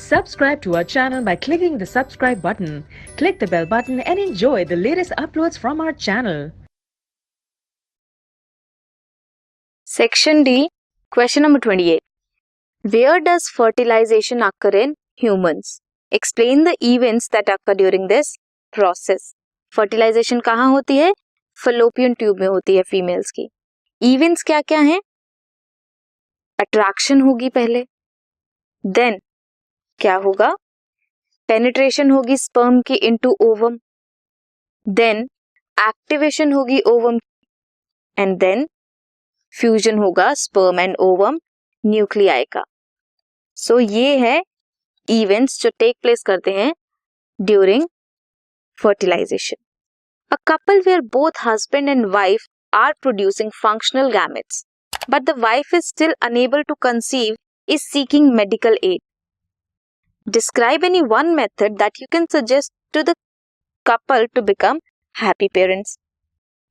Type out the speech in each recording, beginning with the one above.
Subscribe to our channel by clicking the subscribe button. Click the bell button and enjoy the latest uploads from our channel. Section D, question number 28. Where does fertilization occur in humans? Explain the events that occur during this process. Fertilization कहाँ होती है? Fallopian tube में होती है females की. Events क्या क्या हैं? अट्रैक्शन होगी पहले, देन क्या होगा? पेनिट्रेशन होगी स्पर्म की इनटू ओवम, देन एक्टिवेशन होगी ओवम एंड देन फ्यूजन होगा स्पर्म एंड ओवम न्यूक्लियाई का. सो ये है इवेंट्स जो टेक प्लेस करते हैं during fertilization. A couple where both husband and wife are producing functional gametes, but the wife is still unable to conceive, is seeking medical aid. Describe any one method that you can suggest to the couple to become happy parents.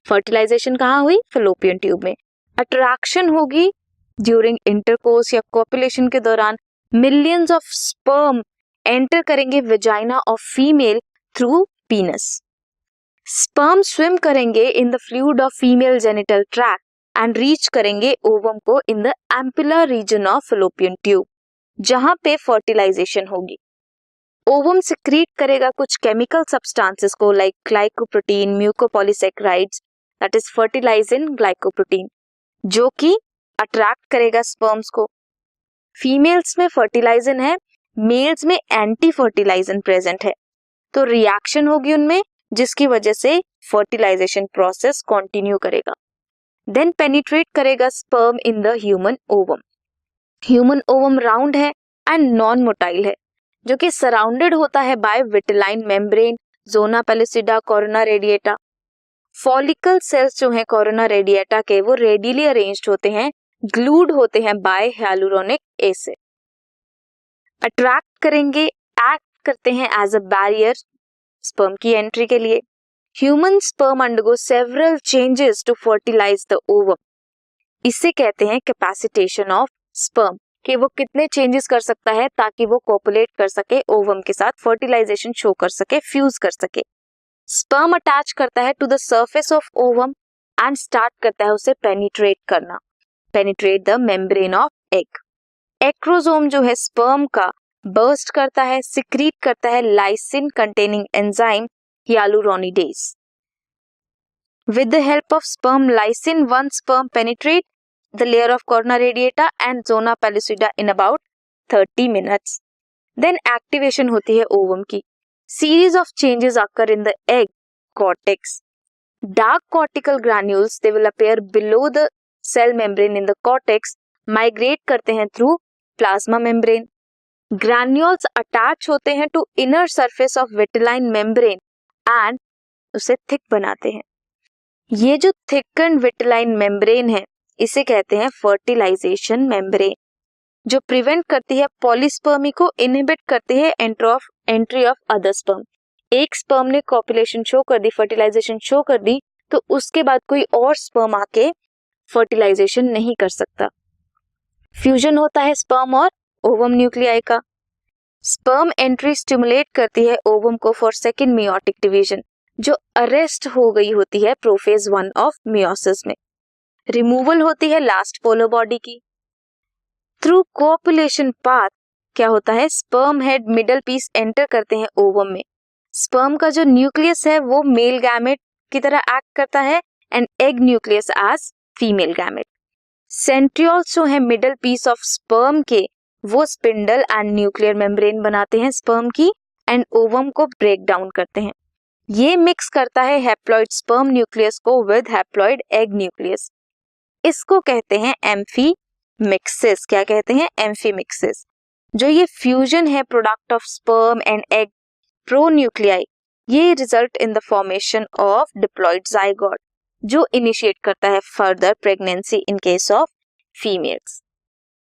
Fertilization कहाँ हुई? fallopian tube में. Attraction होगी during intercourse या copulation के दौरान. Millions of sperm enter करेंगे vagina of female through penis. Sperm swim करेंगे in the fluid of female genital tract and reach करेंगे ovum को in the ampulla region of fallopian tube, जहां पे fertilization होगी. ओवम सिक्रीट करेगा कुछ chemical substances को like glycoprotein, mucopolysaccharides, that is fertilizin glycoprotein, जो कि अट्रैक्ट करेगा स्पर्म्स को. फीमेल्स में फर्टिलाइजिन है, मेल्स में एंटी फर्टिलाइजिन प्रेजेंट है, तो रिएक्शन होगी उनमें जिसकी वजह से फर्टिलाइजेशन प्रोसेस कंटिन्यू करेगा. देन पेनिट्रेट करेगा sperm in the human ovum. Human ovum round है एंड नॉन मोटाइल है, जो कि सराउंडेड होता है by vitelline membrane, zona pellucida, corona radiata. Follicle cells जो हैं कोरोना रेडिएटा के वो रेडियली अरेंज्ड होते हैं, ग्लूड होते हैं बाय hyaluronic एसिड. अट्रैक्ट करेंगे, एक्ट करते हैं एज अ बैरियर स्पर्म की एंट्री के लिए. Human sperm undergo several changes to fertilise the ovum. इसे कहते हैं कैपेसिटेशन ऑफ स्पर्म, कि वो कितने चेंजेस कर सकता है ताकि वो कोपुलेट कर सके ओवम के साथ, फर्टिलाइजेशन शो कर सके, फ्यूज कर सके. स्पर्म अटैच करता है to the surface of ovum and start करता है उसे पेनिट्रेट करना, penetrate the membrane of egg. Acrosome जो है स्पर्म का बर्स्ट करता है, सिक्रीट करता है lysine containing enzyme hyaluronides. With the help of sperm lysine, one sperm penetrate the layer of corona radiata and zona pellucida in about 30 minutes. Then activation होती है ovum की. Series of changes occur in the egg cortex. Dark cortical granules, they will appear below the cell membrane in the cortex, migrate करते हैं through plasma membrane. Granules attach होते हैं to inner surface of vitelline membrane and उसे thick बनाते हैं. ये जो थिकन्ड vitelline membrane है इसे कहते हैं फर्टिलाइजेशन मेम्ब्रेन, जो प्रिवेंट करती है पॉलीस्पर्मी को, इनहिबिट करती है एंट्री ऑफ अदर स्पर्म. एक स्पर्म ने कॉपुलेशन शो कर दी, फर्टिलाइजेशन शो कर दी, तो उसके बाद कोई और स्पर्म आके फर्टिलाइजेशन नहीं कर सकता. फ्यूजन होता है स्पर्म और ओवम न्यूक्लियाई का. स्पर्म एंट्री स्टिमुलेट करती है ओवम को फॉर सेकेंड मियोटिक डिवीजन, जो अरेस्ट हो गई होती है प्रोफेज 1 ऑफ मियोसिस में. रिमूवल होती है लास्ट पोलर बॉडी की. थ्रू कोपुलेशन पाथ क्या होता है? Sperm head middle piece enter करते हैं ओवम में. स्पर्म का जो न्यूक्लियस है वो मेल गैमेट की तरह एक्ट करता है and egg nucleus as female gamete. Centrioles जो है मिडल पीस ऑफ स्पर्म के, वो स्पिंडल एंड न्यूक्लियर मेम्ब्रेन बनाते हैं स्पर्म की एंड ओवम को ब्रेक डाउन करते हैं. ये मिक्स करता है हैप्लॉइड स्पर्म न्यूक्लियस को विद हैप्लॉइड एग न्यूक्लियस. इसको कहते हैं एम्फीमिक्सिस. क्या कहते हैं? एम्फीमिक्सिस. जो ये फ्यूजन है product of sperm and egg pronuclei, ये result in the formation of diploid zygote, जो इनिशिएट करता है further pregnancy in case of females.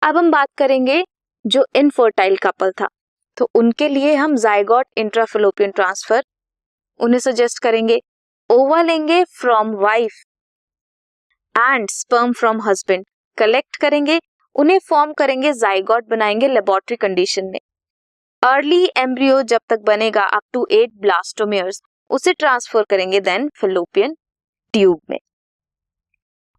अब हम बात करेंगे जो इनफर्टाइल कपल था, तो उनके लिए हम जाइगोट इंट्राफेलोपियन ट्रांसफर उन्हें सजेस्ट करेंगे. ओवा लेंगे from wife and sperm from husband, collect करेंगे, उन्हें फॉर्म करेंगे, जाइगोट बनाएंगे लेबोरेटरी कंडीशन में. अर्ली एम्ब्रियो जब तक बनेगा अप टू 8 ब्लास्टोमेयर्स, उसे ट्रांसफर करेंगे देन फैलोपियन ट्यूब में.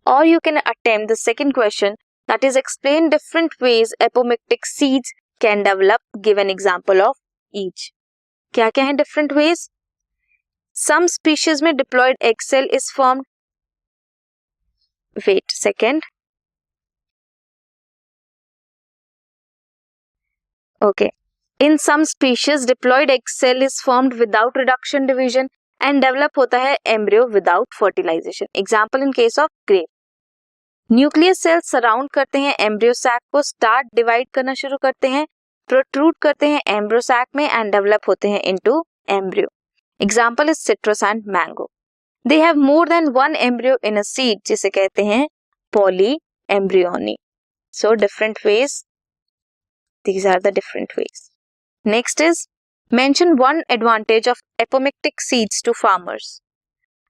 Or you can attempt the second question, that is explain different ways apomictic seeds can develop. Give an example of each. क्या क्या है different ways? Some species में diploid egg cell is formed. Wait second. Okay. In some species diploid egg cell is formed without reduction division and develop होता है embryo without fertilization. Example in case of grape. Nucleus cells surround करते हैं embryo sac को, start divide करना शुरू करते हैं, protrude करते हैं एम्ब्रियो सैक में एंड डेवलप होते हैं into embryo. Example is citrus and mango. They have more than one embryo in a seed, जिसे कहते हैं polyembryony. So different ways, these are the different ways. Next is mention one advantage of apomictic seeds to farmers.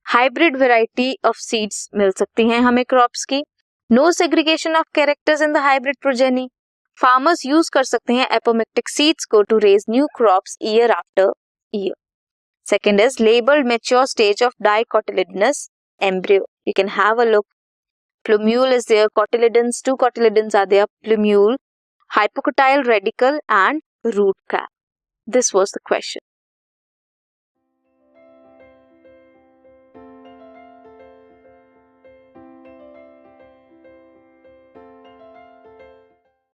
Hybrid variety of seeds मिल सकती हैं हमें crops की. No segregation of characters in the hybrid progeny. Farmers use कर सकते हैं apomictic seeds को to raise new crops year after year. Second is labeled mature stage of dicotyledonous embryo. You can have a look. Plumule is there, cotyledons, two cotyledons are there, plumule, hypocotyl radicle and root cap. This was the question.